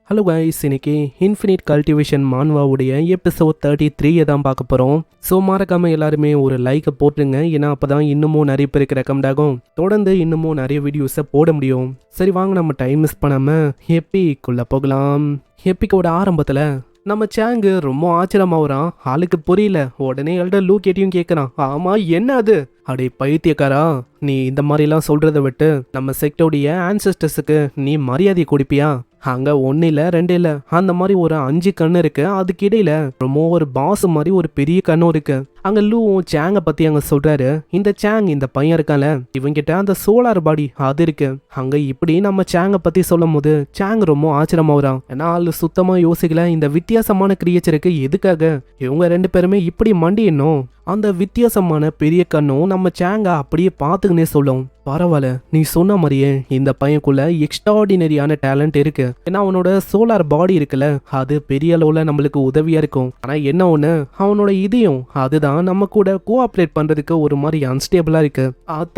Hello guys, இன்னைக்கு infinite cultivation மான்வாவுடைய episode 33 தான் பார்க்க போகிறோம். ஸோ மறக்காமல் எல்லாருமே ஒரு லைக்கை போட்டுருங்க. ஏன்னா அப்போ தான் இன்னமும் நிறைய பேருக்கு ரெக்கமெண்ட் ஆகும். தொடர்ந்து இன்னமும் நிறைய வீடியோஸை போட முடியும். சரி வாங்க, நம்ம டைம் மிஸ் பண்ணாமல் எப்பிக்குள்ளே போகலாம். எப்பிக்கோட ஆரம்பத்தில் நம்ம சேங்கு ரொம்ப ஆச்சரியமாகறான். ஆளுக்கு புரியல. உடனே எல்டர் லூ கேட்டியும் கேட்குறான். ஆமாம், என்ன அது? அடே பைத்தியக்காரா, நீ இந்த மாதிரிலாம் சொல்கிறத விட்டு நம்ம செக்டோடைய ஆன்சஸ்டர்ஸுக்கு நீ மரியாதை கொடுப்பியா? அங்கே ஒன்று இல்லை 2 இல்லை, அந்த மாதிரி ஒரு 5 கண்ணு இருக்கு. அதுக்கு இடையில ரொம்ப ஒரு பாஸ் மாதிரி ஒரு பெரிய கண்ணும் இருக்கு. அங்கே லூவும் சேங்கை பற்றி அங்கே சொல்கிறாரு. இந்த சேங், இந்த பையன் இருக்கான்ல, இவங்கிட்ட அந்த சோலார் பாடி அது இருக்கு. அங்கே இப்படி நம்ம சேங்கை பற்றி சொல்லும் போது சேங் ரொம்ப ஆச்சரியமாகறான். ஏன்னா ஆள் சுத்தமாக யோசிக்கல, இந்த வித்தியாசமான கிரியேச்சருக்கு எதுக்காக இவங்க 2 பேருமே இப்படி மண்டியணும். அந்த வித்தியாசமான பெரிய கண்ணும் நம்ம சேங்க அப்படியே பார்த்துக்கினே சொல்லும். பரவாயில்ல, நீ சொன்ன மாதிரியே இந்த பையனுக்குள்ள எக்ஸ்ட்ராடினரியான டேலண்ட் இருக்கு. ஏன்னா அவனோட சோலார் பாடி இருக்குல்ல, அது பெரிய அளவுல நம்மளுக்கு உதவியா இருக்கும். ஆனா என்ன ஒண்ணு, அவனோட இதயம் அதுதான் நம்ம கூட கோஆப்ரேட் பண்றதுக்கு ஒரு மாதிரி அன்ஸ்டேபிளா இருக்கு.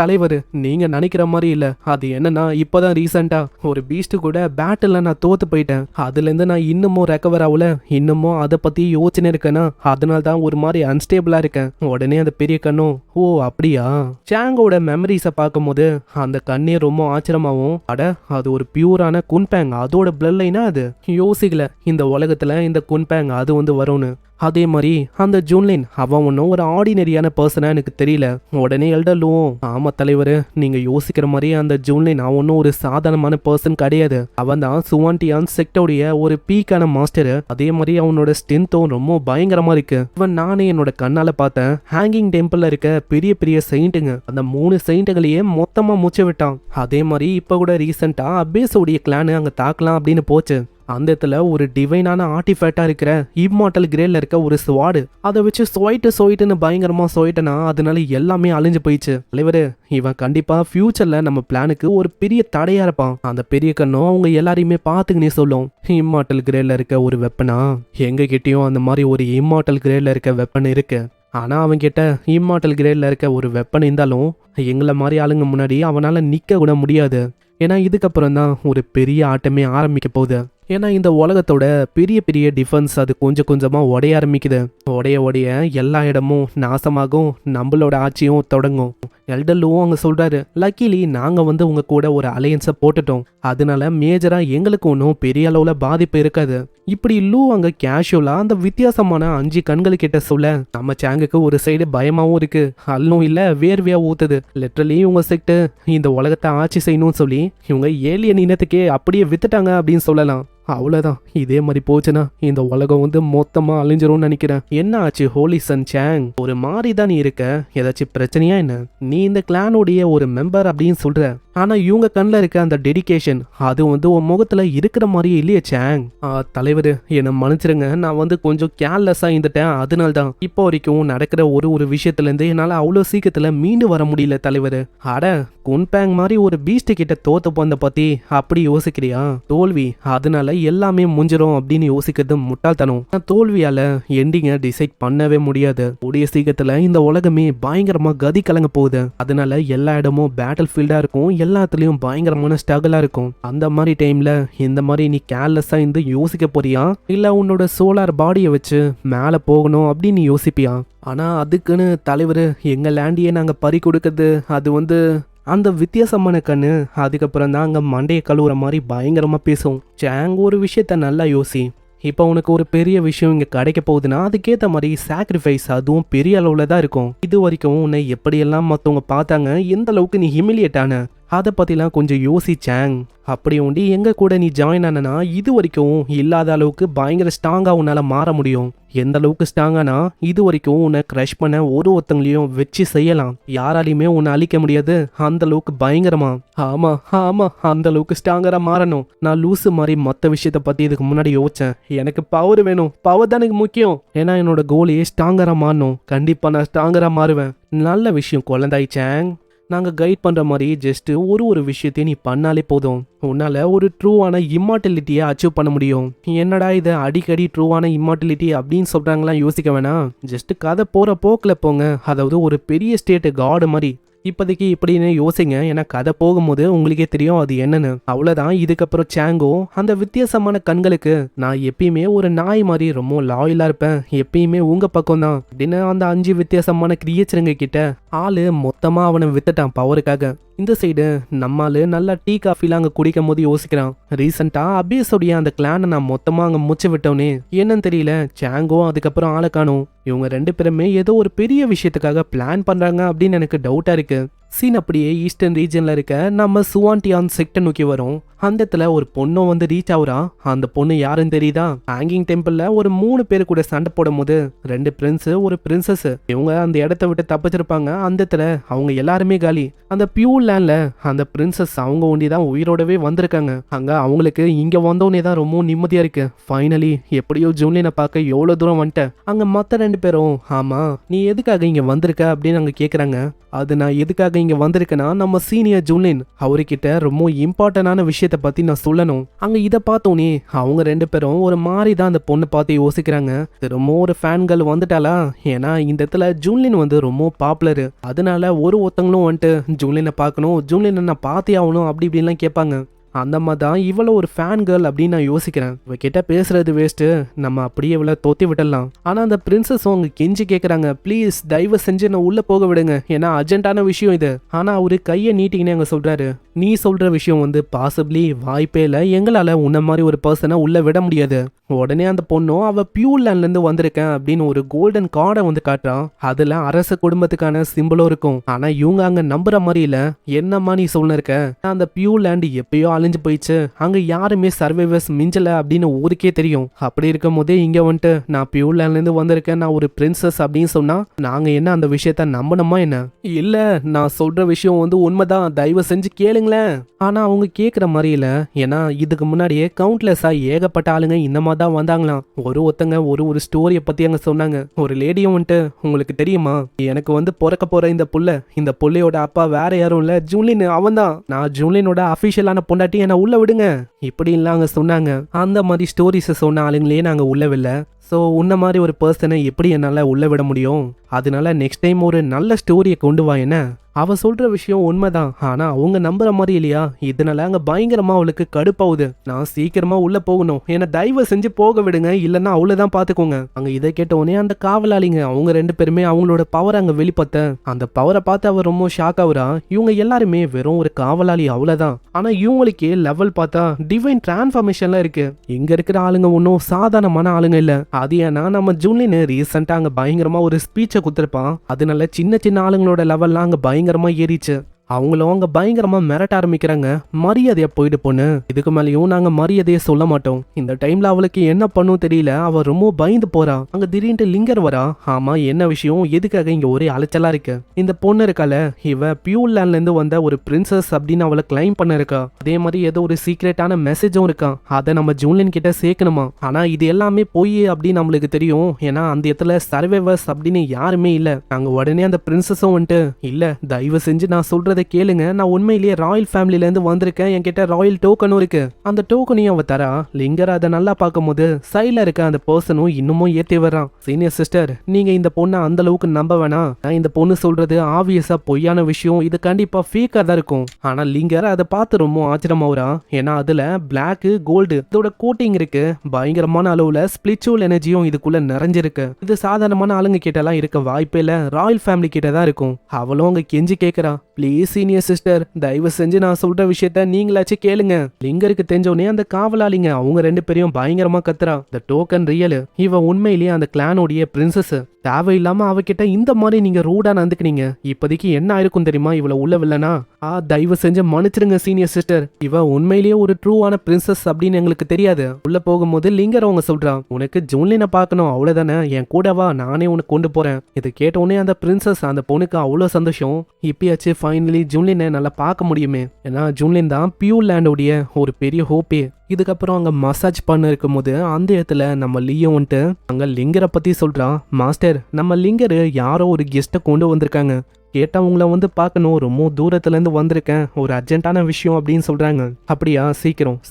தலைவர், நீங்க நினைக்கிற மாதிரி இல்ல. அது என்னன்னா, இப்பதான் ரீசெண்டா ஒரு பீஸ்ட் கூட பேட்டில் நான் தோத்து போயிட்டேன். அதுல இருந்து நான் இன்னமும் ரெக்கவர் ஆகல. இன்னமும் அதை பத்தி யோசனை இருக்கேன்னா அதனால தான் ஒரு மாதிரி அன்ஸ்டேபிளா இருக்கேன். உடனே அந்த பெரிய கண்ணும், ஓ அப்படியா? சேங்கோட மெமரிஸை பார்க்கும்போது அந்த கண்ணே ரொம்ப ஆச்சரியமாவும், அட அது ஒரு பியூரான குன்பேங், அதோட பிளட் லைனா அது. யோசிக்கல இந்த உலகத்துல இந்த குன்பேங் அது வரும்னு. அதே மாதிரி அந்த ஜூன்லின் அவன் ஒன்றும் ஒரு ஆர்டினரியான பர்சனா எனக்கு தெரியல. உடனே எல்டர்லுவும், ஆமா தலைவர், நீங்க யோசிக்கிற மாதிரி அந்த ஜூன்லின் அவன் ஒன்றும் ஒரு சாதாரணமான பர்சன் கிடையாது. அவன் தான் சுவான்டியான் செக்டோடைய ஒரு பீக்கான மாஸ்டர். அதே மாதிரி அவனோட ஸ்ட்ரென்த்தும் ரொம்ப பயங்கரமா இருக்கு. இவன் நானே என்னோட கண்ணால பார்த்தேன். ஹேங்கிங் டெம்பிள்ல இருக்க பெரிய பெரிய செயின்ட்டுங்க, அந்த 3 செயின்ட்டுகளையே மொத்தமா முச்சு விட்டான். அதே மாதிரி இப்ப கூட ரீசெண்டா அபேஸோடைய கிளானு அங்க தாக்கலாம் அப்படின்னு போச்சு. அந்த இடத்துல ஒரு டிவைனான ஆர்டிஃபேக்டா இருக்கிற இம்மார்டல் கிரேல இருக்க ஒரு ஸ்வாடு, அதை வச்சு சொயிட்டுன்னு பயங்கரமா சொயிட்டனா அதனால எல்லாமே அழிஞ்சு போயிடுச்சு. தலைவரு, இவன் கண்டிப்பா ஃபியூச்சர்ல நம்ம பிளானுக்கு ஒரு பெரிய தடையா இருப்பான். அந்த பெரிய கண்ணும் அவங்க எல்லாரையுமே பாத்துக்கினே சொல்லும். இம்மார்டல் கிரேல இருக்க ஒரு வெப்பனா, எங்க கிட்டயும் அந்த மாதிரி ஒரு இம்மார்டல் கிரேல இருக்க வெப்பன் இருக்கு. ஆனா அவன் கிட்ட இம்மார்டல் கிரேட்ல இருக்க ஒரு வெப்பன் இருந்தாலும் எங்களை மாதிரி ஆளுங்க முன்னாடி அவனால நிக்க கூட முடியாது. ஏன்னா இதுக்கப்புறம் தான் ஒரு பெரிய ஆட்டமே ஆரம்பிக்க போகுது. ஏன்னா இந்த உலகத்தோட பெரிய பெரிய டிஃபென்ஸ் அது கொஞ்சம் கொஞ்சமா உடைய ஆரம்பிக்குது. உடைய எல்லா இடமும் நாசமாகும், நம்மளோட ஆட்சியும் தொடங்கும். எல்டர்லுவும் அங்க சொல்றாரு, லக்கிலி நாங்க உங்க கூட ஒரு அலையன்ஸை போட்டுட்டோம். அதனால மேஜரா எங்களுக்கு ஒன்றும் பெரிய அளவுல பாதிப்பு இருக்காது. இப்படி லூ அங்க கேஷுவலா அந்த வித்தியாசமான 5 கண்கள் கிட்ட சொல்ல நம்ம சேங்குக்கு ஒரு சைடு பயமாவும் இருக்கு, அல்லும் இல்ல வேர்வையா ஊத்துது. லிட்டரலி இவங்க செக்ட் இந்த உலகத்தை ஆட்சி செய்யணும்னு சொல்லி இவங்க ஏலியன் இனத்துக்கே அப்படியே வித்துட்டாங்க அப்படின்னு சொல்லலாம். அவ்வளோதான், இதே மாதிரி போச்சுன்னா இந்த உலகம் மொத்தமா அழிஞ்சிரும்னு நினைக்கிறேன். என்ன ஆச்சு ஹோலி சன் சேங்? ஒரு மாதிரி தான் நீ இருக்க, ஏதாச்சும் பிரச்சனையா என்ன? நீ இந்த கிளானோடைய ஒரு மெம்பர் அப்படின்னு சொல்ற, ஆனா இவங்க கண்ணில் இருக்க அந்த டெடிகேஷன் அது உன் முகத்துல இருக்கிற மாதிரியே இல்லையே சேங். தலைவர், என்னை மன்னிச்சிருங்க, நான் கொஞ்சம் கேர்லெஸ்ஸா இருந்துட்டேன். அதனால தான் இப்போ வரைக்கும் நடக்கிற ஒரு விஷயத்துல இருந்து என்னால அவ்வளோ சீக்கிரத்துல மீண்டு வர முடியல தலைவர். அட, குன்பேங் மாதிரி ஒரு பீஸ்ட் கிட்ட தோத்து போந்த பத்தி அப்படி யோசிக்கிறியா? தோல்வி அதனால எல்லாமே முடிஞ்சிரும் அப்படின்னு யோசிக்கிறது முட்டாள்தனம். தோல்வியால எண்டிங்க டிசைட் பண்ணவே முடியாது. கூடிய சீக்கிரத்துல இந்த உலகமே பயங்கரமா கதி கலங்க போகுது. அதனால எல்லா இடமும் பேட்டில் ஃபீல்டா இருக்கும், எல்லாத்துலயும் பயங்கரமான ஸ்ட்ரகிளா இருக்கும். அந்த மாதிரி டைம்ல இந்த மாதிரி நீ கேர்லெஸ்ஸா இருந்து யோசிக்க போறியா, இல்ல உன்னோட சோலார் பாடியை வச்சு மேல போகணும் அப்படின்னு யோசிப்பியா? ஆனா அதுக்குன்னு தலைவர், எங்க லேண்டியே நாங்க பறி கொடுக்கறது அது அந்த வித்தியாசமான கண்ணு அதுக்கப்புறம் தான் அங்கே மண்டையை கழுவுற மாதிரி பயங்கரமாக பேசும். சேங், ஒரு விஷயத்த நல்லா யோசி. இப்போ உனக்கு ஒரு பெரிய விஷயம் இங்கே கிடைக்க போகுதுன்னா அதுக்கேற்ற மாதிரி சாக்ரிஃபைஸ் அதுவும் பெரிய அளவில் தான் இருக்கும். இது வரைக்கும் உன்னை எப்படியெல்லாம் மற்றவங்க பார்த்தாங்க, எந்த அளவுக்கு நீ ஹியூமிலியேட் ஆன, அதை பற்றிலாம் கொஞ்சம் யோசிச்சாங். அப்படி உண்டி எங்க கூட நீ ஜாயின் ஆனா இது வரைக்கும் இல்லாத அளவுக்கு பயங்கர ஸ்ட்ராங்கா உன்னால மாற முடியும். எந்த அளவுக்கு ஸ்ட்ராங்கானா, இது வரைக்கும் உன்னை கிரஷ் பண்ண ஒருத்தங்களையும் வச்சு செய்யலாம், யாராலையுமே உன்னை அழிக்க முடியாது, அந்த அளவுக்கு பயங்கரமா. ஆமா ஆமா, அந்த அளவுக்கு ஸ்ட்ராங்கரா மாறணும். நான் லூசு மாதிரி மற்ற விஷயத்த பத்தி இதுக்கு முன்னாடி யோசிச்சேன். எனக்கு பவர் வேணும், பவர் தான் எனக்கு முக்கியம். ஏன்னா என்னோட கோலே ஸ்ட்ராங்கரா மாறணும். கண்டிப்பா நான் ஸ்ட்ராங்கரா மாறுவேன். நல்ல விஷயம் குழந்தாய் சேங். நாங்கள் கைட் பண்ணுற மாதிரி ஜஸ்ட் ஒரு விஷயத்தையும் நீ பண்ணாலே போதும், உன்னால் ஒரு ட்ரூவான இம்மார்டலிட்டியை அச்சீவ் பண்ண முடியும். என்னடா இதை அடிக்கடி ட்ரூவான இம்மார்டலிட்டி அப்படின்னு சொல்கிறாங்களாம் யோசிக்க வேணாம். ஜஸ்ட் கதை போகிற போக்கில் போங்க. அதாவது ஒரு பெரிய ஸ்டேட்டு காடு மாதிரி இப்போதைக்கு இப்படின்னு யோசிங்க, ஏன்னா கதை போகும்போது உங்களுக்கே தெரியும் அது என்னன்னு. அவ்வளவுதான். இதுக்கப்புறம் சாங்கோ அந்த வித்தியாசமான கண்களுக்கு, நான் எப்பயுமே ஒரு நாய் மாதிரி ரொம்ப லாயலா இருப்பேன், எப்பயுமே உங்க பக்கம் தான் அப்படின்னு அந்த 5 வித்தியாசமான கிரியேச்சருங்க கிட்ட ஆளு மொத்தமா அவனை வித்துட்டான் பவருக்காக. இந்த சைடு நம்மால நல்லா டீ காஃபிலாம் அங்கே குடிக்கும் போது யோசிக்கிறான், ரீசெண்டா அபியஸோடைய அந்த கிளானை நான் மொத்தமா அங்கே முச்சு விட்டோன்னே என்னன்னு தெரியல, சாங்கோ அதுக்கப்புறம் ஆளை காணும். இவங்க 2 பேருமே ஏதோ ஒரு பெரிய விஷயத்துக்காக பிளான் பண்றாங்க அப்படின்னு எனக்கு டவுட்டா இருக்கு. சீன் அப்படியே ஈஸ்டர்ன் ரீஜன்ல இருக்க நம்ம சுவான்டியான் செக்டர் நோக்கி வரும். அந்த இடத்துல ஒரு பொண்ணும் வந்து ரீச் ஆகுறா. அந்த பொண்ணு யாருன்னு தெரியுதா? ஹேங்கிங் டெம்பிள்ல ஒரு 3 பேரு கூட சண்டை போடும் போது 2 பிரின்ஸ் ஒரு பிரின்சஸ் இவங்க அந்த இடத்த விட்டு தப்பிச்சிருப்பாங்க. அந்த இடத்துல அவங்க எல்லாருமே காலி. அந்த பியூர் லேண்ட்ல அந்த பிரின்சஸ் அவங்க ஒண்டிதான் உயிரோடவே வந்திருக்காங்க. அங்க அவங்களுக்கு இங்க வந்தோடனே தான் ரொம்ப நிம்மதியா இருக்கு. ஃபைனலி எப்படியோ ஜூன்லினை பார்க்க எவ்வளவு தூரம் வந்துட்டேன். அங்க மத்த 2 பேரும், ஆமா நீ எதுக்காக இங்க வந்திருக்க அப்படின்னு அங்க கேக்குறாங்க. அது நான் எதுக்காக இங்க வந்திருக்கேன்னா, நம்ம சீனியர் ஜூன்லின் அவர்கிட்ட ரொம்ப இம்பார்ட்டன்டான விஷயத்த பத்தி நான் சொல்லணும். அங்க இதை பார்த்தோன்னே அவங்க 2 பேரும் ஒரு மாதிரி தான் அந்த பொண்ணை பார்த்து யோசிக்கிறாங்க. ரொம்ப ஒரு ஃபேன்கள் வந்துட்டாளா? ஏன்னா இந்த இடத்துல ஜூன்லின் வந்து ரொம்ப பாப்புலர். அதனால ஒருத்தங்களும் வந்துட்டு ஜூன்லினை பார்க்கணும், ஜூன்லினை நான் பார்த்தே ஆகணும் அப்படி இப்படின்லாம் கேட்பாங்க. அந்த மாதிரி தான் இவ்வளோ ஒரு ஃபேன் கேர்ள் அப்படின்னு நான் யோசிக்கிறேன். இவகிட்ட பேசுறது வேஸ்ட்டு, நம்ம அப்படியே இவ்வளோ தோத்தி விடலாம். ஆனால் அந்த பிரின்சஸும் அவங்க கெஞ்சி கேட்குறாங்க, ப்ளீஸ் தயவு செஞ்சு நான் உள்ளே போக விடுங்க, ஏன்னா அர்ஜென்ட்டான விஷயம் இது. ஆனால் அவரு கையை நீட்டிங்கன்னு அங்கே சொல்கிறாரு, நீ சொல்கிற விஷயம் வந்து பாசிபிளி வாய்ப்பே இல்லை, எங்களால் உன்ன மாதிரி ஒரு பர்சனை உள்ளே விட முடியாது. உடனே அந்த பொண்ணும் அவ பியூர் லேண்ட்லேருந்து வந்திருக்கேன் அப்படின்னு ஒரு கோல்டன் கார்டை வந்து காட்டுறான். அதில் அரச குடும்பத்துக்கான சிம்பிளும் இருக்கும். ஆனால் இவங்க அங்கே நம்புற மாதிரி இல்லை. என்னம்மா நீ சொல்லிருக்க? அந்த பியூர் லேண்ட் எப்பயோ அழிஞ்சு போயிடுச்சு, அங்கே யாருமே சர்வைவர்ஸ் மிஞ்சலை அப்படின்னு ஊருக்கே தெரியும். அப்படி இருக்கும் போதே இங்கே வந்துட்டு நான் பியூர் லேண்ட்லேருந்து வந்திருக்கேன், நான் ஒரு பிரின்சஸ் அப்படின்னு சொன்னா நாங்கள் என்ன அந்த விஷயத்த நம்பணுமா என்ன? இல்லை, நான் சொல்கிற விஷயம் வந்து உண்மைதான், தயவு செஞ்சு கேளுங்களேன். ஆனால் அவங்க கேட்குற மாதிரி இல்லை. ஏன்னா இதுக்கு முன்னாடியே கவுண்ட்லெஸ்ஸாக ஏகப்பட்ட ஆளுங்க இந்த மாதிரி தான் வந்தாங்களாம். ஒருத்தங்க ஒரு ஸ்டோரியை பற்றி அங்கே சொன்னாங்க. ஒரு லேடியும் வந்துட்டு, உங்களுக்கு தெரியுமா எனக்கு வந்து பிறக்க போகிற இந்த புள்ளையோட அப்பா வேற யாரும் இல்லை, ஜூன்லின் அவன் தான். நான் ஜூன்லினோட அஃபிஷியலான பொண்டாட்டி, என்னை உள்ள விடுங்க இப்படின்லாம் அங்கே சொன்னாங்க. அந்த மாதிரி ஸ்டோரிஸை சொன்ன ஆளுங்களே நாங்கள் உள்ளவில்லை. ஸோ உன்ன மாதிரி ஒரு பர்சனை எப்படி என்னால் உள்ள விட முடியும்? அதனால நெக்ஸ்ட் டைம் ஒரு நல்ல ஸ்டோரியை கொண்டு வா. என்ன அவ சொல்ற விஷயம் உண்மைதான், ஆனா அவங்க நம்புற மாதிரி இல்லையா? இதனால அங்க பயங்கரமா அவளுக்கு கடுப்பாவுது. நான் சீக்கிரமா உள்ள போகணும், என்ன தயவு செஞ்சு போக விடுங்க, இல்லைன்னா அவ்வளவுதான் பாத்துக்கோங்க. அங்க இதை கேட்ட உடனே அந்த காவலாளிங்க அவங்க 2 பேருமே அவங்களோட பவர் அங்க வெளிப்பட்ட அந்த பவரை பார்த்து அவ ரொம்ப ஷாக் ஆகுறா. இவங்க எல்லாருமே வெறும் ஒரு காவலாளி அவ்வளவுதான். ஆனா இவங்களுக்கே லெவல் பார்த்தா டிவைன் டிரான்ஸ்ஃபர்மேஷன்லாம் இருக்கு. இங்க இருக்கிற ஆளுங்க ஒன்னும் சாதாரணமான ஆளுங்க இல்ல. அது ஏன்னா நம்ம ஜூன்லின் ரீசெண்டா அங்க பயங்கரமா ஒரு ஸ்பீச்சை கொடுத்திருப்பான். அதனால சின்ன சின்ன ஆளுங்களோட லெவல்லாம் அங்க பயங்கரமா ஏறிச்சு. அவங்களும் அங்க பயங்கரமா மிரட்ட ஆரம்பிக்கிறாங்க, மரியாதையா போயிட்டு பொண்ணு, இதுக்கு மேலேயும் நாங்க மரியாதையை சொல்ல மாட்டோம். இந்த டைம்ல அவளுக்கு என்ன பண்ணும் தெரியல, அவ ரொம்ப பயந்து போறா. அங்க திடீர்னு லிங்கர் வரா. ஆமா என்ன விஷயம், எதுக்காக இங்க ஒரே அலைச்சலா இருக்கு? இந்த பொண்ணு இருக்கால, இவ பியூர் லேண்ட்ல இருந்து வந்த ஒரு பிரின்சஸ் அப்படின்னு அவளை கிளைம் பண்ண இருக்கா. அதே மாதிரி ஏதோ ஒரு சீக்ரெட்டான மெசேஜும் இருக்கா, அதை நம்ம ஜூன்லின் கிட்ட சேர்க்கணுமா. ஆனா இது எல்லாமே போய் அப்படின்னு நம்மளுக்கு தெரியும், ஏன்னா அந்த இடத்துல சர்வைவர்ஸ் அப்படின்னு யாருமே இல்ல. நாங்க உடனே அந்த பிரின்சஸும் வந்துட்டு, இல்ல தயவு செஞ்சு நான் சொல்றது கேளுங்க, நான் உண்மையிலேயே ராயல் ஃபேமிலில இருந்து வந்திருக்கேன், என்கிட்ட ராயல் டோக்கனும் இருக்கு. அந்த டோக்கனையும் அவ தரா. லிங்கர் அதை நல்லா பார்க்கும் போது சைட்ல இருக்க அந்த பர்சனும் இன்னமும் ஏத்தி வர்றான். சீனியர் சிஸ்டர், நீங்க இந்த பொண்ணை அந்த அளவுக்கு நம்ப வேணாம். நான் இந்த பொண்ணு சொல்றது ஆப்வியஸா பொய்யான விஷயம், இது கண்டிப்பா ஃபேக்கா தான் இருக்கும். ஆனா லிங்கர் அதை பார்த்து ரொம்ப ஆச்சரியமாவரா. ஏன்னா அதுல பிளாக் கோல்டு இதோட கோட்டிங் இருக்கு. பயங்கரமான அளவுல ஸ்பிரிச்சுவல் எனர்ஜியும் இதுக்குள்ள நிறைஞ்சிருக்கு. இது சாதாரணமான ஆளுங்க கிட்ட எல்லாம் இருக்க வாய்ப்பே இல்ல, ராயல் ஃபேமிலி கிட்ட தான் இருக்கும். அவளும் அங்க கெஞ்சி கேட்கறா, ப்ளீஸ் சீனியர் சிஸ்டர் தயவு செஞ்சு நான் சொல்ற விஷயத்த நீங்களாச்சும் கேளுங்க. லிங்கருக்கு தெரிஞ்சோடனே அந்த காவலாளிங்க அவங்க 2 பேரையும் பயங்கரமா கத்துறா. இந்த டோக்கன் ரியல், இவ உண்மையிலேயே அந்த கிளானோடைய பிரின்சஸ். தேவையில்லாம அவகிட்ட இந்த மாதிரி நீங்க ரூடா நடந்துக்கினீங்க. இப்போதைக்கு என்ன ஆயிருக்கும் தெரியுமா இவ்வளவு உள்ள வில்லனா? தயவு செஞ்சு மன்னிச்சிருங்க சீனியர் சிஸ்டர், இவ உண்மையிலேயே ஒரு ட்ரூவான பிரின்சஸ் அப்படின்னு எங்களுக்கு தெரியாது. உள்ள போகும்போது லிங்கர் அவங்க சொல்றான், உனக்கு ஜூன்லினை பார்க்கணும் அவ்வளவுதானே, என் கூட வா, நானே உனக்கு கொண்டு போறேன். இதை கேட்ட உடனே அந்த பிரின்சஸ் அந்த பொண்ணுக்கு அவ்வளவு சந்தோஷம். இப்பயாச்சு ஃபைனலி ஜூன்லினை நல்லா பார்க்க முடியுமே, ஏன்னா ஜூன்லின் தான் பியூர் லேண்டோடைய ஒரு பெரிய ஹோப்பே. இதுக்கப்புறம் அங்க மசாஜ் பண்ண இருக்கும் போது அந்த இடத்துல நம்ம லியோ வந்துட்டு அங்க லிங்கரை பத்தி சொல்றான். மாஸ்டர், நம்ம லிங்கர் யாரோ ஒரு கெஸ்ட்டை கொண்டு வந்திருக்காங்க, கேட்டா உங்களை வந்து பார்க்கணும், ரொம்ப தூரத்துல இருந்து வந்திருக்கேன், ஒரு அர்ஜென்ட்டான விஷயம் அப்படின்னு சொல்றாங்க. அப்படியா,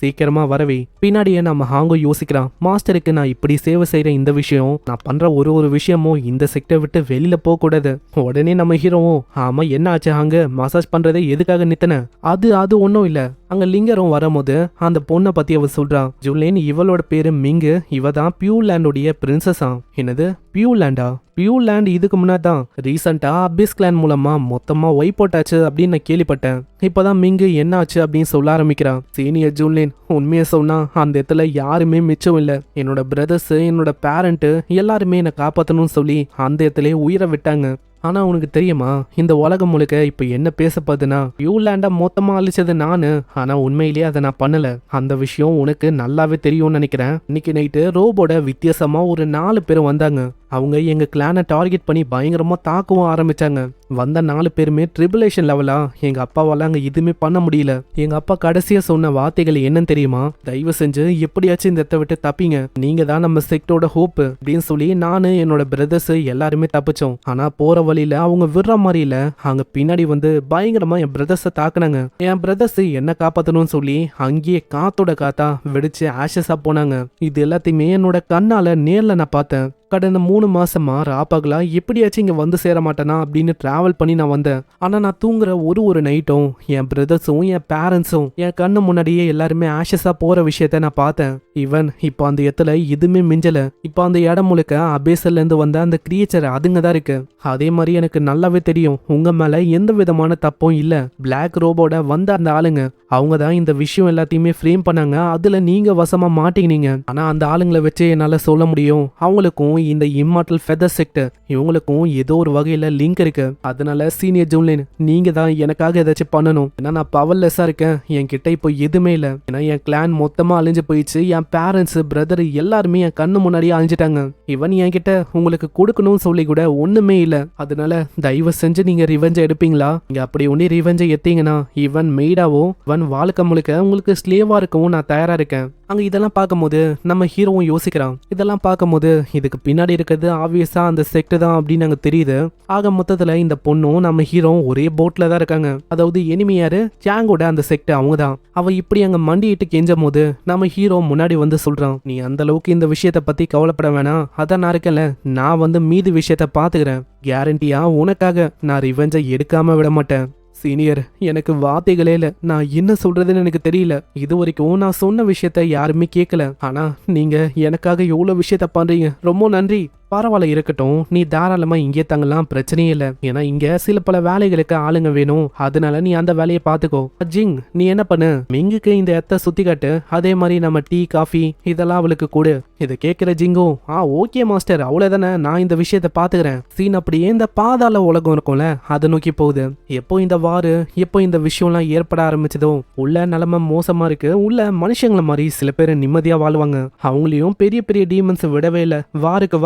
சீக்கிரமா வரவே. பின்னாடியே நம்ம ஹாங்கோ யோசிக்கிறான், மாஸ்டருக்கு நான் இப்படி சேவை செய்யற இந்த விஷயம், நான் பண்ற ஒரு விஷயமும் இந்த செக்டர் விட்டு வெளியில போக கூடாது. உடனே நம்ம ஹீரோவும், ஆமா என்ன ஆச்சு ஹாங்க, மசாஜ் பண்றதை எதுக்காக நித்தன? அது ஒன்றும் இல்ல. அங்க லிங்கரும் வரும்போது அந்த பொண்ணை பத்தி அவ சொல்றான். ஜூலியன், இவளோட பேரு மிங்கு, இவ தான் பியூர்லேண்டோடைய பிரின்சஸா. என்னது பியூர்லேண்டா? பியூர்லேண்ட் இதுக்கு முன்னாடி தான் ரீசெண்டா அபிஸ் கிளான் மூலமா மொத்தமா ஒய்ப் அவுட் ஆச்சு அப்படின்னு நான் கேள்விப்பட்டேன். இப்பதான் மிங்கு என்ன ஆச்சு அப்படின்னு சொல்ல ஆரம்பிக்கிறான். சீனியர் ஜூலியன், உண்மையை சொன்னா அந்த இடத்துல யாருமே மிச்சம் இல்ல. என்னோட பிரதர்ஸ், என்னோட பேரண்ட் எல்லாருமே என்னை காப்பாத்தணும்னு சொல்லி அந்த இடத்துல உயிரை விட்டாங்க. ஆனா உனக்கு தெரியுமா, இந்த உலகம் முழுக்க இப்ப என்ன பேசப்படுதுன்னா, பியூர்லேண்டா மொத்தமா அழிச்சது நானு. ஆனா உண்மையிலேயே அதை நான் பண்ணல. அந்த விஷயம் உனக்கு நல்லாவே தெரியும்னு நினைக்கிறேன். இன்னைக்கு நைட்டு ரோபோட வித்தியாசமா ஒரு 4 பேர் வந்தாங்க. அவங்க எங்க கிளானை டார்கெட் பண்ணி பயங்கரமா தாக்கவும் ஆரம்பிச்சாங்க. வந்த 4 பேருமே ட்ரிபுலேஷன் லெவலா. எங்க அப்பாவால அங்க எதுவுமே பண்ண முடியல. எங்க அப்பா கடைசியா சொன்ன வார்த்தைகள் என்னன்னு தெரியுமா? தயவு செஞ்சு எப்படியாச்சும் இந்த இடத்தை விட்டு தப்பிங்க, நீங்க தான் நம்ம செக்டோட ஹோப் அப்படின்னு சொல்லி நானு என்னோட பிரதர்ஸ் எல்லாருமே தப்பிச்சோம். ஆனா போற வழியில அவங்க விடுற மாதிரி இல்ல, அங்க பின்னாடி வந்து பயங்கரமா என் பிரதர்ஸை தாக்குனாங்க. என் பிரதர்ஸ் என்ன காப்பாத்தணும்னு சொல்லி அங்கேயே காத்தோட காத்தா வெடிச்சு ஆஷஸா போனாங்க. இது எல்லாத்தையுமே என்னோட கண்ணால நேர்ல நான் பார்த்தேன். கடந்த 3 மாசமா ராப்பகலா எப்படியாச்சும் இங்க வந்து சேர மாட்டேனா அப்படின்னு டிராவல் பண்ணி நான் வந்தேன். ஆனா நான் தூங்குற ஒரு நைட்டும் என் பிரதர்ஸும் என் பேரண்ட்ஸும் என் கண்ணு முன்னாடியே எல்லாருமே ஆஷஸா போற விஷயத்த நான் பார்த்தேன். ஈவன் இப்போ அந்த இடத்துல எதுவுமே மிஞ்சல. இப்போ அந்த இடம் முழுக்க அபேசல்ல இருந்து வந்த அந்த கிரியேச்சர் அதுங்க தான் இருக்கு. அதே மாதிரி எனக்கு நல்லாவே தெரியும் உங்க மேல எந்த விதமான தப்பும் இல்ல. பிளாக் ரோபோட வந்த அந்த ஆளுங்க அவங்க தான் இந்த விஷயம் எல்லாத்தையுமே ஃப்ரேம் பண்ணாங்க. அதுல நீங்க வசமா மாட்டீங்க. ஆனா அந்த ஆளுங்களை வச்சு என்னால சொல்ல முடியும், அவங்களுக்கும் இந்த இம்மார்டல் ஃபெதர் செக்டர் இவங்களுக்கும் ஏதோ ஒரு வகையில லிங்க் இருக்கு. அதனால சீனியர் ஜூலியன், நீங்க தான் எனக்காக ஏதாச்சும் பண்ணணும். ஏன்னா நான் பவர்லெஸ்ஸா இருக்கேன், என்கிட்ட இப்போ எதுவுமே இல்லை. ஏன்னா என் கிளான் மொத்தமா அழிஞ்சு போயிடுச்சு. என் பேரண்ட்ஸ், பிரதர் எல்லாருமே என் கண்ணு முன்னாடியே அழிஞ்சிட்டாங்க. இவன் என்கிட்ட உங்களுக்கு கொடுக்கணும்னு சொல்லி கூட ஒண்ணுமே இல்லை. அதனால தயவு செஞ்சு நீங்க ரிவெஞ்சை எடுப்பீங்களா? நீங்க அப்படி ஒண்ணு ரிவெஞ்சை எடுத்தீங்கன்னா இவன் மெய்டாவோ இவன் வாழ்க்கை முழுக்க உங்களுக்கு ஸ்லேவா இருக்கவும் நான் தயாரா இருக்கேன். அங்க இதெல்லாம் பார்க்கும்போது நம்ம ஹீரோவும் யோசிக்கிறான். இதெல்லாம் பார்க்கும்போது இதுக்கு பின்னாடி இருக்கிறது ஆப்வியஸா அந்த செக்ட் தான் அப்படின்னு அங்க தெரியுது. ஆக மொத்தத்துல இந்த பொண்ணும் நம்ம ஹீரோவும் ஒரே போட்ல தான் இருக்காங்க. அதாவது எனிமியாரு சாங்கோட அந்த செக்ட் அவங்க தான். அவ இப்படி அங்க மண்டிட்டு கெஞ்சும் போது நம்ம ஹீரோ முன்னாடி வந்து சொல்றான், நீ அந்த அளவுக்கு இந்த விஷயத்த பத்தி கவலைப்பட வேணாம், அதான் நான் இருக்கல, நான் வந்து மீதி விஷயத்த பாத்துக்கிறேன். கேரண்டியா உனக்காக நான் ரிவெஞ்சை எடுக்காம விட மாட்டேன். சீனியர், எனக்கு வார்த்தைகளே இல்ல, நான் என்ன சொல்றதுன்னு எனக்கு தெரியல. இது வரைக்கும் நான் சொன்ன விஷயத்த யாருமே கேட்கல. ஆனா நீங்க எனக்காக எவ்வளவு விஷயத்த பண்றீங்க, ரொம்ப நன்றி. பரவாயில்ல இருக்கட்டும், நீ தாராளமா இங்கே தங்கலாம், பிரச்சனையே இல்லை. ஏன்னா இங்க சில பல வேலைகளுக்கு ஆளுங்க வேணும், அதனால நீ அந்த வேலையை பாத்துக்கோ. ஜிங், நீ என்ன பண்ணு, மிங்குக்கு இந்த இடத்த சுத்தி காட்டு, அதே மாதிரி நம்ம டீ காஃபி இதெல்லாம் அவளுக்கு கொடு. இதை கேட்கிற ஜிங்கும், ஓகே மாஸ்டர், அவ்வளவுதானே, நான் இந்த விஷயத்த பாத்துக்கிறேன். சீன் அப்படியே இந்த பாதாள உலகம் இருக்கும்ல அதை நோக்கி போகுது. எப்போ இந்த வாரு, எப்போ இந்த விஷயம்லாம் ஏற்பட ஆரம்பிச்சதோ உள்ள நிலைமை மோசமா இருக்கு. உள்ள மனுஷங்கள மாதிரி சில பேர் நிம்மதியா வாழ்வாங்க, அவங்களையும் பெரிய பெரிய டீமன்ஸ் விடவே இல்லை. வாருக்கு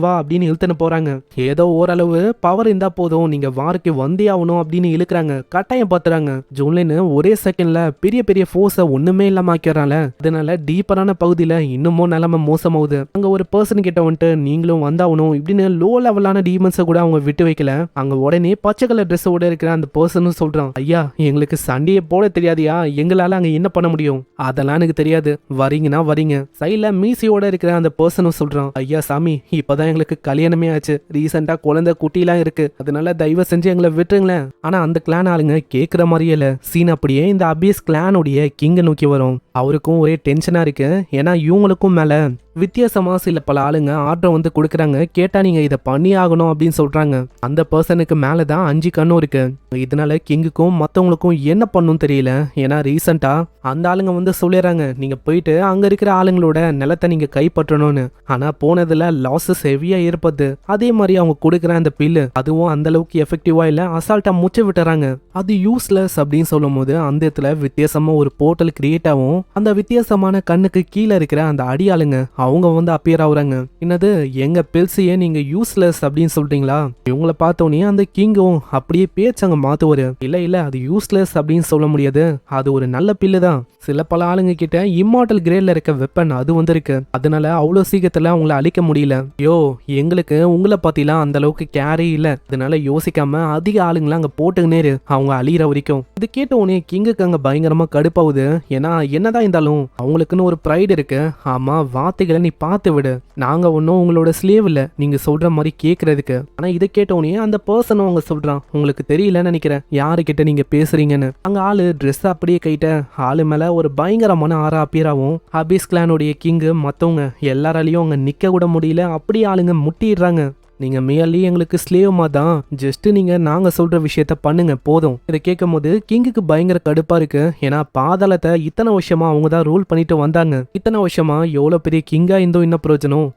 வா அப்படின்னு இழுத்துன்னு போறாங்க. ஏதோ ஓரளவு பவர் இருந்தா போதும், நீங்க வாருக்கு வந்தே ஆகணும் அப்படின்னு இழுக்கிறாங்க, கட்டாயம் பாத்துறாங்க. ஜூலியன் ஒரே செகண்ட்ல பெரிய பெரிய ஃபோர்ஸ ஒண்ணுமே இல்லாம ஆக்கிறான்ல, அதனால டீப்பரான பகுதியில இன்னமும் நிலைமை மோசமாகுது. அங்க ஒரு பர்சன் கிட்ட வந்துட்டு நீங்களும் வந்தாகணும் இப்படின்னு லோ லெவலான டீமன்ஸை கூட அவங்க விட்டு வைக்கல. அங்க உடனே பச்சை கலர் ட்ரெஸ்ஸோட இருக்கிற அந்த பர்சனும் சொல்றான், ஐயா எங்களுக்கு சண்டையை போட தெரியாதியா, எங்களால அங்க என்ன பண்ண முடியும்? அதெல்லாம் எனக்கு தெரியாது, வரீங்கன்னா வரீங்க. சைட்ல மீசியோட இருக்கிற அந்த பர்சனும் சொல்றான், ஐயா சாமி, இப்பதான் எங்களுக்கு கல்யாணமே ஆச்சு, ரீசெண்டா குழந்தை குட்டிலாம் இருக்கு, அதனால தயவு செஞ்சு எங்களை விட்டுருங்களேன். ஆனா அந்த கிளான் ஆளுங்க கேட்கிற மாதிரியே இல்ல. சீன் அப்படியே இந்த அபியஸ் கிளானுடைய கிங்க நோக்கி வரும். அவருக்கும் ஒரே டென்ஷனா இருக்கு. ஏன்னா இவங்களுக்கும் மேல வித்தியாசமா சில பல ஆளுங்க ஆர்டர் வந்து கொடுக்குறாங்க, கேட்டா நீங்க இதை பண்ணி ஆகணும் அப்படின்னு சொல்றாங்க. அந்த பர்சனுக்கு மேலதான் 5 கண்ணும் இருக்கு. இதனால கிங்குக்கும் மத்தவங்களுக்கும் என்ன பண்ணும் தெரியல. ஏன்னா ரீசெண்டா அந்த ஆளுங்க வந்து சொல்லிடுறாங்க, நீங்க போயிட்டு அங்க இருக்கிற ஆளுங்களோட நிலத்தை நீங்க கைப்பற்றணும்னு. ஆனா போனதுல லாஸஸ் ஹெவியா ஏற்படுது. அதே மாதிரி அவங்க கொடுக்குற அந்த பில்லு அதுவும் அந்த அளவுக்கு எஃபெக்டிவா இல்ல, அசால்ட்டா முச்சு விட்டுறாங்க. அது யூஸ்லெஸ் அப்படின்னு சொல்லும் போது அந்த இடத்துல வித்தியாசமா ஒரு போர்ட்டல் கிரியேட் ஆகும். அந்த வித்தியாசமான கண்ணுக்கு கீழே இருக்கிற அந்த அடியாளுங்க அவங்க வந்து அப்பியர் ஆகுறாங்க. என்னது, எங்க பெல்சியே நீங்க யூஸ்லெஸ் அப்படின்னு சொல்றீங்களா? இவங்கள பார்த்தோன்னே அந்த கிங்கும் அப்படியே பேச்சங்க மாத்துவாரு. இல்ல அது யூஸ்லெஸ் அப்படின்னு சொல்ல முடியாது, அது ஒரு நல்ல பில்லு தான். சில பல ஆளுங்க கிட்ட இம்மார்டல் கிரேட்ல இருக்க வெப்பன் அது வந்து இருக்கு, அதனால அவ்வளவு சீக்கிரத்துல அவங்கள அழிக்க முடியல. யோ எங்களுக்கு உங்களை பத்திலாம் அந்த அளவுக்கு கேரே இல்ல, அதனால யோசிக்காம அதிக ஆளுங்களை அங்க போட்டுக்கினே இரு, அவங்க அழியிற வரைக்கும். இது கேட்ட உடனே கிங்குக்கு அங்க பயங்கரமா கடுப்பாகுது. ஏன்னா என்னதான் இருந்தாலும் அவங்களுக்குன்னு ஒரு ப்ரைடு இருக்கு. ஆமா, வார்த்தைகளை நீ பார்த்து விடு, நாங்க ஒன்னும் உங்களோட ஸ்லேவ் இல்ல நீங்க சொல்ற மாதிரி கேக்குறதுக்கு. ஆனா இதை கேட்ட உடனே அந்த பர்சனும் அவங்க சொல்றான், உங்களுக்கு தெரியலன்னு நினைக்கிறேன் யாரு கிட்ட நீங்க பேசுறீங்கன்னு. அங்க ஆளு ட்ரெஸ் அப்படியே கைட்ட ஆளு மேல ஒரு பயங்கரமான ஆறா அப்பியராவும் அபிஸ் கிளானுடைய கிங்கு மத்தவங்க எல்லாராலையும் அங்க நிக்க கூட முடியல, அப்படியே ஆளுங்க முட்டிடுறாங்க. நீங்க மேலே எங்களுக்கு ஸ்லேவமா தான், ஜஸ்ட் நீங்க நாங்க சொல்ற விஷயத்த பண்ணுங்க போதும். இதை கேட்கும் போது கிங்குக்கு பயங்கர கடுப்பா இருக்கு. ஏன்னா பாதாளத்தை இத்தனை வருஷமா அவங்க தான் ரூல் பண்ணிட்டு வந்தாங்க. இத்தனை வருஷமா எவ்வளவு பெரிய கிங்கா இருந்தோம் என்ன பிரயோஜனம்?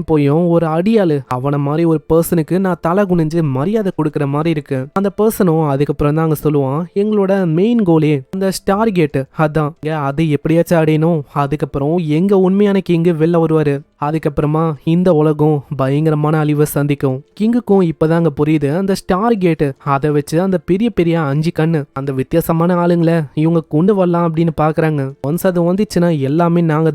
போயும் ஒரு அடியாளு அவனை மாதிரி ஒரு பர்சனுக்கு நான் தலை குனிஞ்சு மரியாதை கொடுக்குற மாதிரி இருக்கு. அந்த பர்சனும் அதுக்கப்புறம் தான் அங்க சொல்லுவான், எங்களோட மெயின் கோலே அந்த ஸ்டார் கேட்டு, அதான் அது எப்படியாச்சும் அடையணும், அதுக்கப்புறம் எங்க உண்மையான கிங்கு வெளில வருவாரு, அதுக்கப்புறமா இந்த உலகம் பயங்கரமான அழிவை சந்திக்கும். கிங்குக்கும் இப்பதாங்க புரியுது அந்த ஸ்டார் கேட்டு அதை வச்சு அந்த பெரிய பெரிய 5 கண்ணு அந்த வித்தியாசமான ஆளுங்களை இவங்க கொண்டு வரலாம் அப்படின்னு பாக்குறாங்க. ஒன்ஸ் அது வந்துச்சுன்னா எல்லாமே நாங்க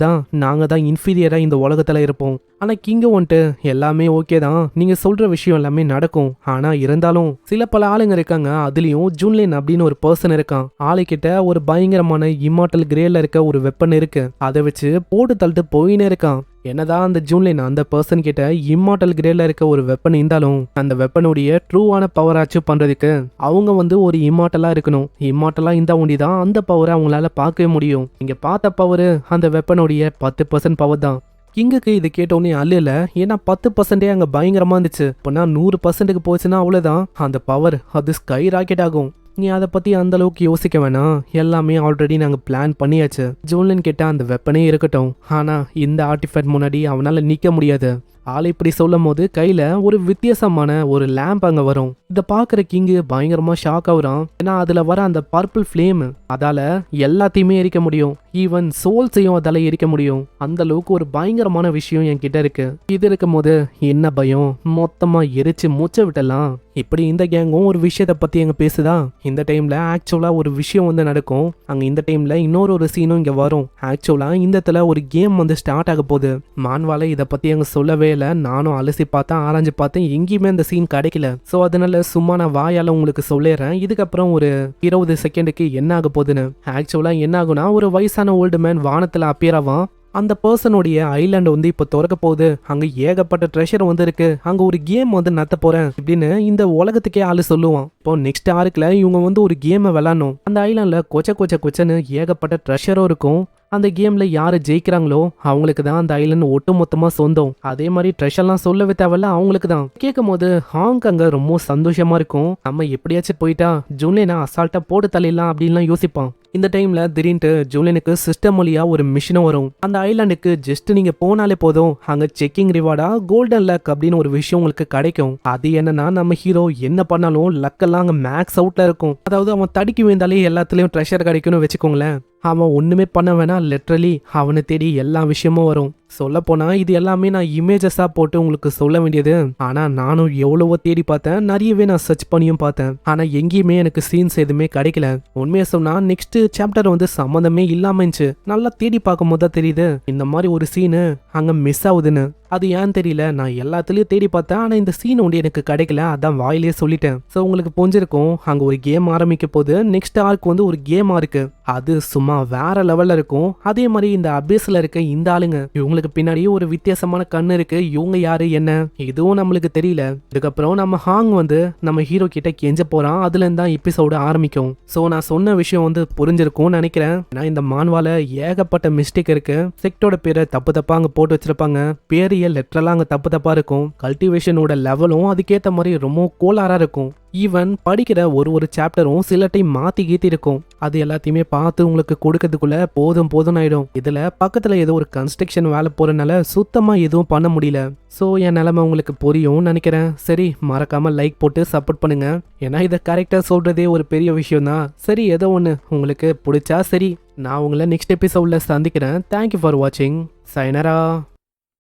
தான் இன்ஃபீரியரா இந்த உலகத்துல இருப்போம். ஆனா கிங்க வந்துட்டு எல்லாமே ஓகே தான், நீங்க சொல்ற விஷயம் எல்லாமே நடக்கும். ஆனா இருந்தாலும் சில பல ஆளுங்க இருக்காங்க, அதுலயும் ஜூன்லின் அப்படின்னு ஒரு பர்சன் இருக்கான். ஆளுக்கிட்ட ஒரு பயங்கரமான இம்மார்டல் கிரேல இருக்க ஒரு வெப்பன் இருக்கு, அதை வச்சு போட்டு தள்ளிட்டு போயினே இருக்கான். என்னதான் அந்த ஜூன்லின் அந்த பர்சன் கிட்ட இம்மார்டல் கிரேல இருக்க ஒரு வெப்பன் இருந்தாலும் அந்த வெப்பனுடைய ட்ரூவான பவர் அச்சீவ் பண்றதுக்கு அவங்க ஒரு இம்மார்டலா இருக்கணும். இம்மார்டலா இருந்தா ஒண்டிதான் அந்த பவரை அவங்களால பார்க்கவே முடியும். இங்க பார்த்த பவர் அந்த வெப்பனுடைய 10% பவர் தான். கிங்குக்கு இது கேட்டோன்னே அல்ல, ஏன்னா 10% அங்க பயங்கரமா இருந்துச்சு. இப்போனா 100%க்கு போச்சுன்னா அவ்வளவுதான், அந்த பவர் அது ஸ்கை ராக்கெட் ஆகும். நீ அதை பத்தி அந்த அளவுக்கு யோசிக்க வேணாம், எல்லாமே ஆல்ரெடி நாங்க பிளான் பண்ணியாச்சு. ஜூன்லின் கிட்ட அந்த வெப்பனே இருக்கட்டும், ஆனா இந்த ஆர்டிஃபேக்ட் முன்னாடி அவனால நிக்க முடியாது. ஆள் இப்படி சொல்லும் போது கையில ஒரு வித்தியாசமான ஒரு லேம்ப் அங்க வரும். இதை பாக்குற கிங்கு பயங்கரமா ஷாக் ஆகுறான். ஏன்னா அதுல வர அந்த பர்பிள் ஃபிளேம் அதால எல்லாத்தையுமே எரிக்க முடியும், ஈவன் சோல்ஸையும் அதால எரிக்க முடியும். அந்த அளவுக்கு ஒரு பயங்கரமான விஷயம் என் கிட்ட இருக்கு. இது இருக்கும் போது என்ன பயம், மொத்தமா எரிச்சு மூச்சை விட்டலாம். இப்படி இந்த கேங்கும் ஒரு விஷயத்த பத்தி எங்க பேசுதா. இந்த டைம்ல ஆக்சுவலா ஒரு விஷயம் நடக்கும். அங்க இந்த டைம்ல இன்னொரு சீனும் இங்க வரும். ஆக்சுவலா இந்த இடத்துல ஒரு கேம் ஸ்டார்ட் ஆக போகுது. மான்வால இதை பத்தி அங்க சொல்லவே இல்லை. நானும் அலசி பார்த்தேன், ஆராய்ஞ்சு பார்த்தேன், எங்கேயுமே அந்த சீன் கிடைக்கல. ஸோ அதனால சும்மா நான் வாயால உங்களுக்கு சொல்லிடுறேன். இதுக்கப்புறம் ஒரு 20 செகண்டுக்கு என்ன ஆக போகுதுன்னு. ஆக்சுவலா என்ன ஆகுனா, ஒரு வயசான ஓல்டு மேன் வானத்துல அப்பியர் ஆவான். அந்த பர்சனுடைய ஐலாண்ட் இப்போ திறக்க போகுது. அங்க ஏகப்பட்ட ட்ரெஷர் இருக்கு. அங்க ஒரு கேம் நடத்த போறேன் இப்படின்னு இந்த உலகத்துக்கே ஆளு சொல்லுவான். இப்போ நெக்ஸ்ட் ஆர்க்ல இவங்க ஒரு கேமை விளாடணும். அந்த ஐலாண்ட்ல கொச்சன்னு ஏகப்பட்ட ட்ரெஷரும் இருக்கும். அந்த கேம்ல யாரு ஜெயிக்கிறாங்களோ அவங்களுக்கு தான் அந்த ஐலண்ட் ஒட்டு மொத்தமா சொந்தம். அதே மாதிரி ட்ரெஷர்லாம் சொல்லவே தேவையில்ல, அவங்களுக்கு தான். கேட்கும் போது ஹாங்காங்க ரொம்ப சந்தோஷமா இருக்கும். நம்ம எப்படியாச்சும் போயிட்டா ஜூன்லினா அசால்ட்டா போட்டு தள்ளிடலாம் அப்படின்லாம் யோசிப்பான். இந்த டைம்ல திடீர்னு ஜூலினுக்கு சிஸ்டம் வழியா ஒரு மிஷினும் வரும். அந்த ஐலாண்டுக்கு ஜஸ்ட் நீங்க போனாலே போதும், அங்க செக்கிங் ரிவார்டா கோல்டன் லக் அப்படின்னு ஒரு விஷயம் உங்களுக்கு கிடைக்கும். அது என்னன்னா, நம்ம ஹீரோ என்ன பண்ணாலும் லக்கெல்லாம் அங்க மேக்ஸ் அவுட்ல இருக்கும். அதாவது அவன் தடுக்கி விழுந்தாலே எல்லாத்துலயும் ட்ரெஷர் கிடைக்கும்னு வச்சுக்கோங்களேன். அவன் ஒண்ணுமே பண்ண வேணா, லிட்ரலி அவனை தேடி எல்லா விஷயமும் வரும். சொல்ல போனா இது எல்லாமே நான் இமேஜஸா போட்டு உங்களுக்கு சொல்ல வேண்டியது. ஆனா நானும் எவ்வளவோ தேடி பார்த்தேன், நிறையவே நான் சர்ச் பண்ணியும் பார்த்தேன். ஆனா எங்கேயுமே எனக்கு சீன்ஸ் எதுவுமே கிடைக்கல. உண்மையா சொன்னா நெக்ஸ்ட் சாப்டர் சம்மந்தமே இல்லாம இருந்துச்சு. நல்லா தேடி பார்க்கும் போது தான் தெரியுது இந்த மாதிரி ஒரு சீனு அங்க மிஸ் ஆகுதுன்னு. அது ஏன்னு தெரியல, நான் எல்லாத்துலயும் தேடி பார்த்தேன். ஆனா இந்த சீன் எனக்கு கிடைக்கல, அதான் வாயிலே சொல்லிட்டேன். ஸோ உங்களுக்கு புரிஞ்சிருக்கும், அங்க ஒரு கேம் ஆரம்பிக்க போது நெக்ஸ்ட் ஆர்க் ஒரு கேமா இருக்கு. அது சும்மா வேற லெவல்ல இருக்கும். அதே மாதிரி இந்த அபேஸ்ல இருக்க இந்த ஆளுங்க, இவங்களுக்கு பின்னாடி ஒரு வித்தியாசமான கண்ணு இருக்கு. இவங்க யாரு என்ன இதுவும் நம்மளுக்கு தெரியல. இதுக்கப்புறம் நம்ம ஹாங் நம்ம ஹீரோ கிட்ட கெஞ்ச போறான். அதுல இருந்தா எபிசோடு ஆரம்பிக்கும். ஸோ நான் சொன்ன விஷயம் புரிஞ்சிருக்கும்னு நினைக்கிறேன். நான் இந்த மான்வால ஏகப்பட்ட மிஸ்டேக் இருக்கு. செக்டோட பேரை தப்பா அங்க போட்டு வச்சிருப்பாங்க. பேரு லெட்டரெல்லாம் அங்க தப்பா இருக்கும். கல்டிவேஷனோட லெவலும் அதுக்கேற்ற மாதிரி ரொம்ப கோளாரா இருக்கும். ஈவன் படிக்கிற ஒரு சாப்டரும் சில டைம் மாத்தி கீத்தி இருக்கும். அது எல்லாத்தையுமே பார்த்து உங்களுக்கு கொடுக்கறதுக்குள்ள போதும் ஆயிடும். இதுல பக்கத்துல ஏதோ ஒரு கன்ஸ்ட்ரக்ஷன் வேலை போறதுனால சுத்தமா எதுவும் பண்ண முடியல. ஸோ என் நிலைமை உங்களுக்கு புரியும் நினைக்கிறேன். சரி, மறக்காம லைக் போட்டு சப்போர்ட் பண்ணுங்க. ஏன்னா இதை கரெக்டா சொல்றதே ஒரு பெரிய விஷயம் தான். சரி, ஏதோ ஒன்று உங்களுக்கு பிடிச்சா சரி. நான் உங்களை நெக்ஸ்ட் எபிசோட்ல சந்திக்கிறேன். தேங்க்யூ ஃபார் வாட்சிங். சைனரா.